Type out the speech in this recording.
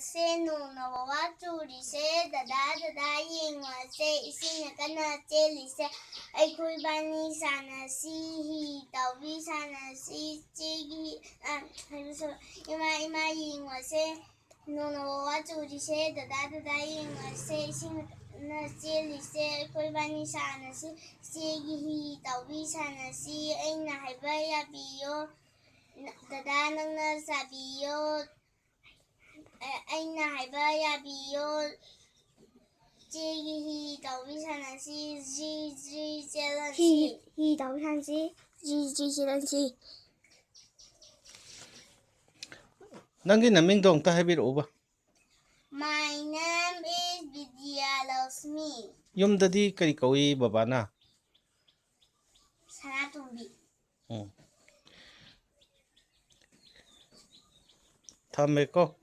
ꯌꯦꯡꯉꯁꯦ ꯅꯣꯡꯅ ꯋꯥꯋꯥ ꯆꯨꯔꯤꯁꯦ ꯗꯗꯥ ꯌꯦꯡꯉꯁꯦ ꯏꯁꯤꯡꯅ ꯀꯟꯅ ꯆꯦꯜꯂꯤꯁꯦ ꯑꯩꯈꯣꯏ ꯏꯕꯥꯅꯤ ꯁꯥꯟꯅꯁꯤ ꯍꯤ ꯇꯧꯕꯤ ꯁꯥꯟꯅꯁꯤ ꯆꯦꯒꯤ ꯏꯃꯥ ꯌꯦꯡꯉꯁꯦ ꯅꯣꯡꯅ ꯋꯥꯋꯥ ꯆꯨꯔꯤꯁꯦ ꯗꯗꯥ ꯌꯦꯡꯉꯁꯦ ꯏꯁꯤꯡꯅ ꯆꯦꯜꯂꯤꯁꯦ ꯑꯩꯈꯣইꯏꯕꯥꯅꯤ ꯁꯥꯟꯅꯁꯤ ꯆꯦꯒꯤ ꯍꯤ ꯇꯧꯕꯤ ꯁꯥꯟꯅꯁꯤ ꯑꯩꯅ ꯍꯥꯏꯕ ꯌꯥꯕꯤꯌꯣ dada nangna sabiyo aina haiba yabiyo chegi hi tawbi sanasi ji chelansi hi tawbi sanasi ji chelansi Nangi naming dong ta habiruba. My name is Vidya Lakshmi. Yumdadi kari kawi babana. Sanatumbi. Thameko.